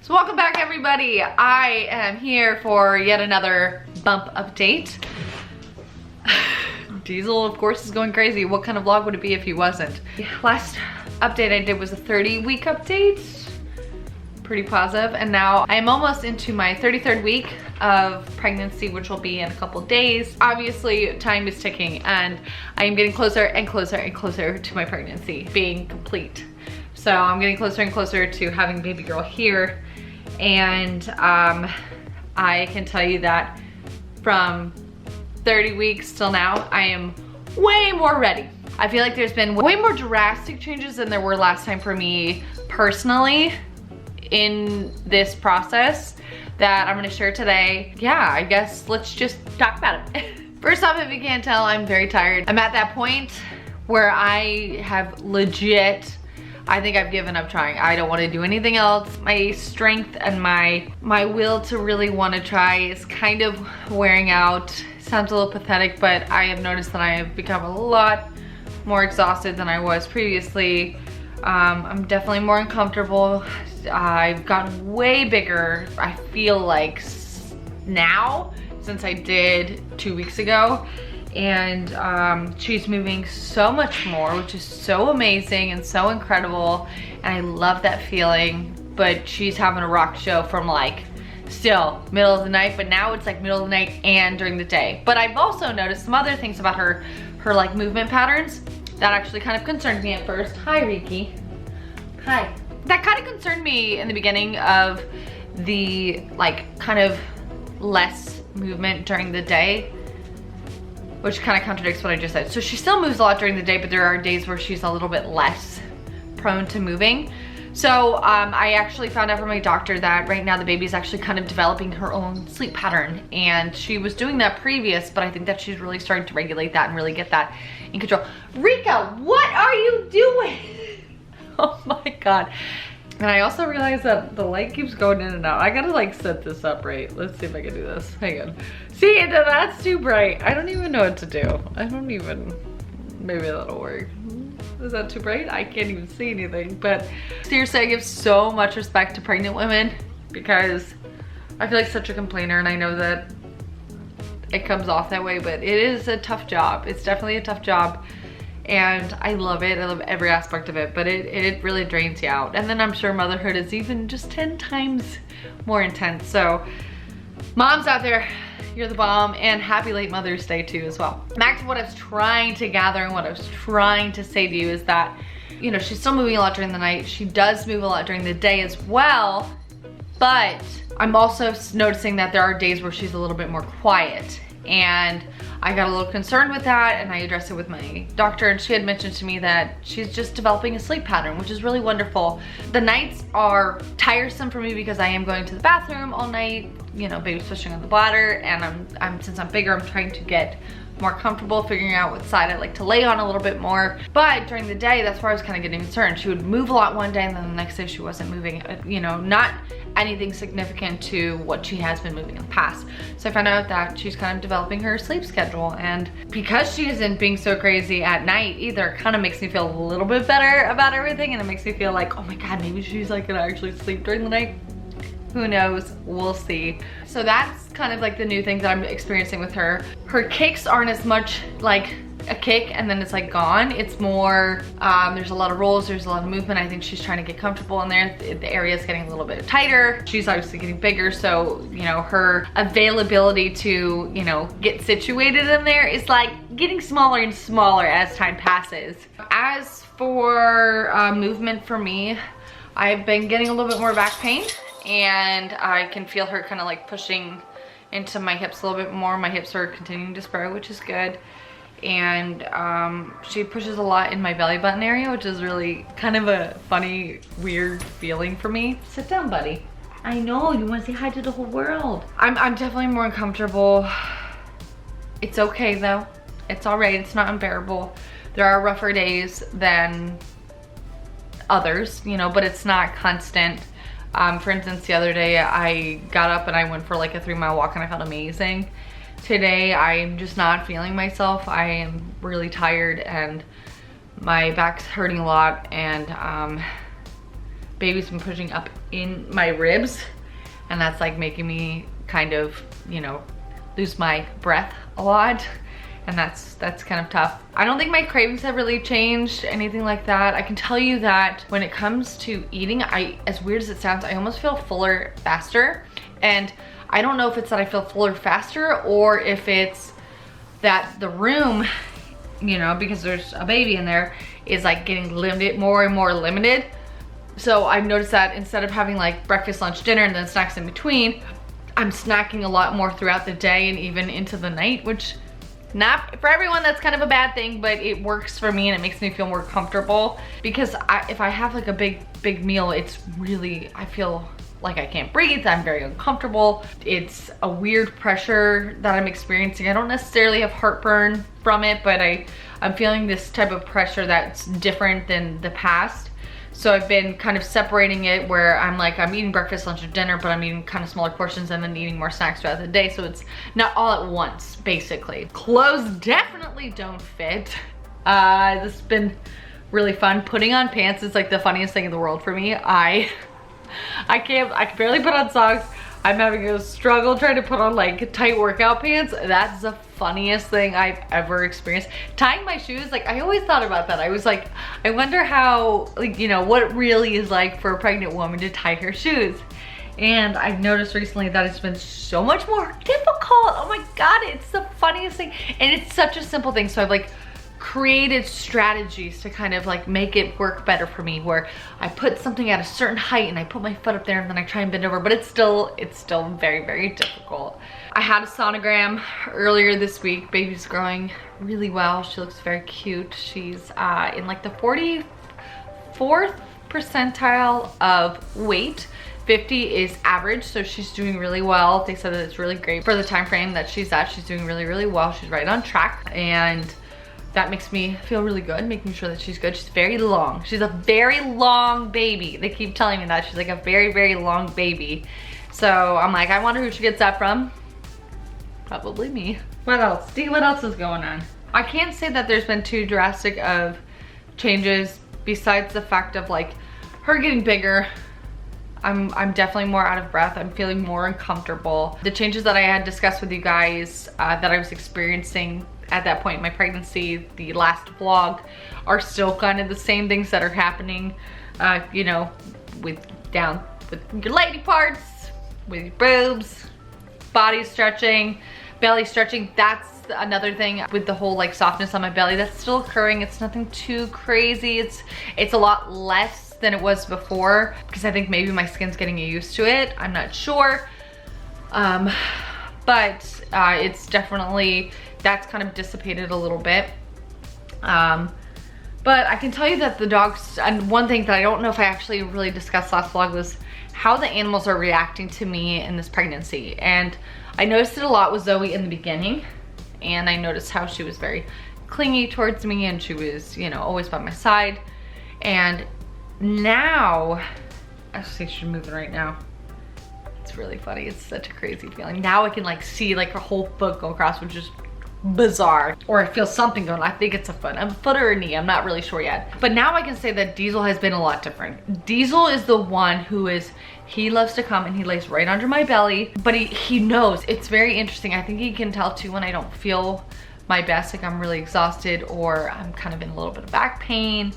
So welcome back everybody. I am here for yet another bump update. Diesel of course is going crazy. What kind of vlog would it be if he wasn't? Last update I did was a 30-week update. Pretty positive. And now I'm almost into my 33rd week of pregnancy, which will be in a couple days. Obviously time is ticking and I am getting closer and closer and closer to my pregnancy being complete. So I'm getting closer and closer to having baby girl here. And I can tell you that from 30 weeks till now, I am way more ready. I feel like there's been way more drastic changes than there were last time for me personally in this process that I'm gonna share today. Yeah, I guess let's just talk about it. First off, if you can't tell, I'm very tired. I'm at that point where I have legit, I think I've given up trying. I don't want to do anything else. My strength and my will to really want to try is kind of wearing out. Sounds a little pathetic, but I have noticed that I have become a lot more exhausted than I was previously. I'm definitely more uncomfortable. I've gotten way bigger, I feel like now, since I did 2 weeks ago. And she's moving so much more, which is so amazing and so incredible, and I love that feeling. But she's having a rock show from like still middle of the night, but now it's like middle of the night and during the day. But I've also noticed some other things about her like movement patterns that actually kind of concerned me at first. Hi Riki. Hi. That kind of concerned me in the beginning of the like kind of less movement during the day, which kind of contradicts what I just said. So she still moves a lot during the day, but there are days where she's a little bit less prone to moving. So I actually found out from my doctor that right now the baby's actually kind of developing her own sleep pattern, and she was doing that previous, but I think that she's really starting to regulate that and really get that in control. Rika, what are you doing? Oh my God. And I also realized that the light keeps going in and out. I gotta like set this up right. Let's see if I can do this. Hang on. See, that's too bright. I don't even know what to do. Maybe that'll work. Is that too bright? I can't even see anything. But seriously, I give so much respect to pregnant women because I feel like such a complainer, and I know that it comes off that way, but it is a tough job. It's definitely a tough job. And I love it. I love every aspect of it, but it really drains you out. And then I'm sure motherhood is even just 10 times more intense. So moms out there, you're the bomb, and happy late Mother's Day too as well. Back to what I was trying to gather and what I was trying to say to you is that, you know, she's still moving a lot during the night. She does move a lot during the day as well, but I'm also noticing that there are days where she's a little bit more quiet. And I got a little concerned with that, and I addressed it with my doctor, and she had mentioned to me that she's just developing a sleep pattern, which is really wonderful. The nights are tiresome for me because I am going to the bathroom all night, you know, baby's pushing on the bladder, and since I'm bigger, I'm trying to get more comfortable figuring out what side I like to lay on a little bit more. But during the day, that's where I was kind of getting concerned. She would move a lot one day, and then the next day she wasn't moving, you know, not anything significant to what she has been moving in the past. So I found out that she's kind of developing her sleep schedule, and because she isn't being so crazy at night either, it kind of makes me feel a little bit better about everything, and it makes me feel like, oh my God, maybe she's like gonna actually sleep during the night. Who knows? We'll see. So that's kind of like the new thing that I'm experiencing with her. Her kicks aren't as much like a kick and then it's like gone. It's more, there's a lot of rolls, there's a lot of movement. I think she's trying to get comfortable in there. The area is getting a little bit tighter. She's obviously getting bigger, so, you know, her availability to, you know, get situated in there is like getting smaller and smaller as time passes. As for movement for me, I've been getting a little bit more back pain, and I can feel her kind of like pushing into my hips a little bit more. My hips are continuing to spread, which is good. And she pushes a lot in my belly button area, which is really kind of a funny, weird feeling for me. Sit down, buddy. I know, you want to say hi to the whole world. I'm definitely more uncomfortable. It's okay though. It's all right, it's not unbearable. There are rougher days than others, you know, but it's not constant. For instance, the other day I got up and I went for like a 3-mile walk and I felt amazing. Today I'm just not feeling myself. I am really tired and my back's hurting a lot, and baby's been pushing up in my ribs, and that's like making me kind of, you know, lose my breath a lot. And that's kind of tough. I don't think my cravings have really changed, anything like that. I can tell you that when it comes to eating, as weird as it sounds, I almost feel fuller faster. And I don't know if it's that I feel fuller faster or if it's that the room, you know, because there's a baby in there, is like getting limited, more and more limited. So I've noticed that instead of having like breakfast, lunch, dinner, and then snacks in between, I'm snacking a lot more throughout the day and even into the night, which not for everyone, that's kind of a bad thing, but it works for me and it makes me feel more comfortable, because if I have like a big meal, it's really, I feel like I can't breathe. I'm very uncomfortable. It's a weird pressure that I'm experiencing. I don't necessarily have heartburn from it, but I'm feeling this type of pressure that's different than the past. So I've been kind of separating it where I'm like, I'm eating breakfast, lunch, and dinner, but I'm eating kind of smaller portions and then eating more snacks throughout the day. So it's not all at once, basically. Clothes definitely don't fit. This has been really fun. Putting on pants is like the funniest thing in the world for me. I can barely put on socks. I'm having a struggle trying to put on like tight workout pants. That's the funniest thing I've ever experienced. Tying my shoes, like I always thought about that. I was like, I wonder how, like, you know, what it really is like for a pregnant woman to tie her shoes. And I've noticed recently that it's been so much more difficult. Oh my God, it's the funniest thing. And it's such a simple thing. So I've like created strategies to kind of like make it work better for me, where I put something at a certain height and I put my foot up there and then I try and bend over, but it's still very, very difficult. I had a sonogram earlier this week. Baby's growing really well. She looks very cute. She's in like the 44th percentile of weight. 50 is average, so she's doing really well. They said that it's really great for the time frame that she's at. She's doing really, really well. She's right on track, and that makes me feel really good, making sure that she's good. She's very long. She's a very long baby. They keep telling me that. She's like a very, very long baby. So I'm like, I wonder who she gets that from. Probably me. What else? Dee, what else is going on? I can't say that there's been too drastic of changes besides the fact of like her getting bigger. I'm definitely more out of breath. I'm feeling more uncomfortable. The changes that I had discussed with you guys that I was experiencing at that point in my pregnancy, the last vlog, are still kind of the same things that are happening, you know, with your lady parts, with your boobs, body stretching, belly stretching. That's another thing with the whole like softness on my belly. That's still occurring. It's nothing too crazy. It's a lot less than it was before, because I think maybe my skin's getting used to it. I'm not sure. But it's definitely, that's kind of dissipated a little bit. But I can tell you that the dogs, and one thing that I don't know if I actually really discussed last vlog, was how the animals are reacting to me in this pregnancy. And I noticed it a lot with Zoe in the beginning, and I noticed how she was very clingy towards me, and she was, you know, always by my side. And now, actually she's moving right now. It's really funny. It's such a crazy feeling. Now I can like see like her whole foot go across, which is bizarre. Or I feel something going on. I think it's a foot or a knee. I'm not really sure yet. But now I can say that Diesel has been a lot different. Diesel is the one who is, he loves to come and he lays right under my belly, but he knows. It's very interesting. I think he can tell too when I don't feel my best, like I'm really exhausted or I'm kind of in a little bit of back pain.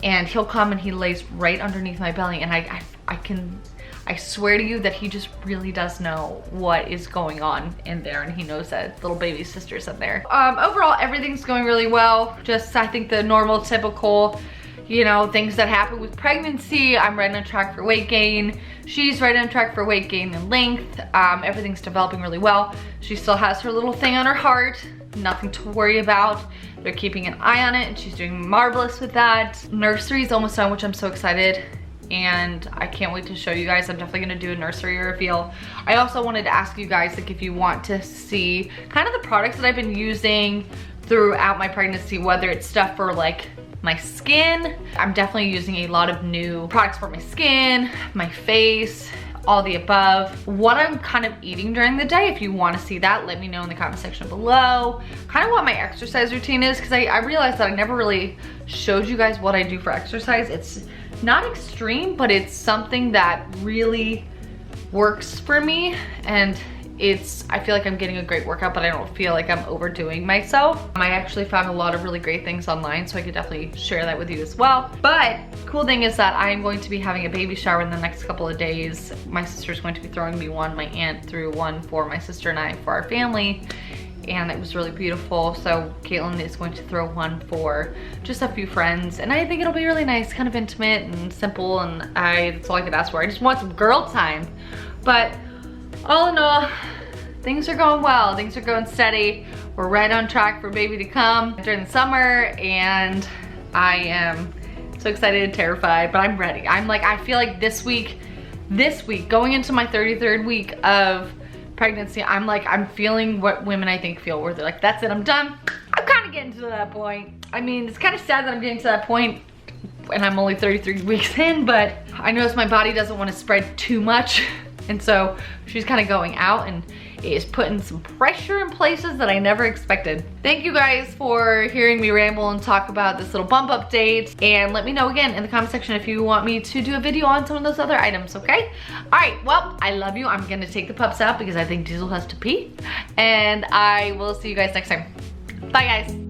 And he'll come and he lays right underneath my belly, and I swear to you that he just really does know what is going on in there, and he knows that little baby sister's in there. Overall, everything's going really well. Just, I think the normal, typical, you know, things that happen with pregnancy. I'm right on track for weight gain. She's right on track for weight gain and length. Everything's developing really well. She still has her little thing on her heart. Nothing to worry about. They're keeping an eye on it, and she's doing marvelous with that. Nursery's almost done, which I'm so excited, and I can't wait to show you guys. I'm definitely gonna do a nursery reveal. I also wanted to ask you guys, like, if you want to see kind of the products that I've been using throughout my pregnancy, whether it's stuff for like my skin. I'm definitely using a lot of new products for my skin, my face, all the above. What I'm kind of eating during the day, if you want to see that, let me know in the comment section below. Kind of what my exercise routine is, because I realized that I never really showed you guys what I do for exercise. It's not extreme, but it's something that really works for me, and I feel like I'm getting a great workout, but I don't feel like I'm overdoing myself. I actually found a lot of really great things online, so I could definitely share that with you as well. But cool thing is that I'm going to be having a baby shower in the next couple of days. My sister's going to be throwing me one, my aunt threw one for my sister and I for our family, and it was really beautiful. So Caitlin is going to throw one for just a few friends, and I think it'll be really nice, kind of intimate and simple, and that's all I could ask for. I just want some girl time. But all in all, things are going well. Things are going steady. We're right on track for baby to come during the summer, and I am so excited and terrified, but I'm ready. I feel like this week, going into my 33rd week of pregnancy, I'm feeling what women I think feel, where they're like, that's it, I'm done. I'm kind of getting to that point. I mean, it's kind of sad that I'm getting to that point and I'm only 33 weeks in, but I notice my body doesn't want to spread too much. And so she's kind of going out and is putting some pressure in places that I never expected. Thank you guys for hearing me ramble and talk about this little bump update. And let me know again in the comment section if you want me to do a video on some of those other items, okay? All right, well, I love you. I'm gonna take the pups out because I think Diesel has to pee. And I will see you guys next time. Bye, guys.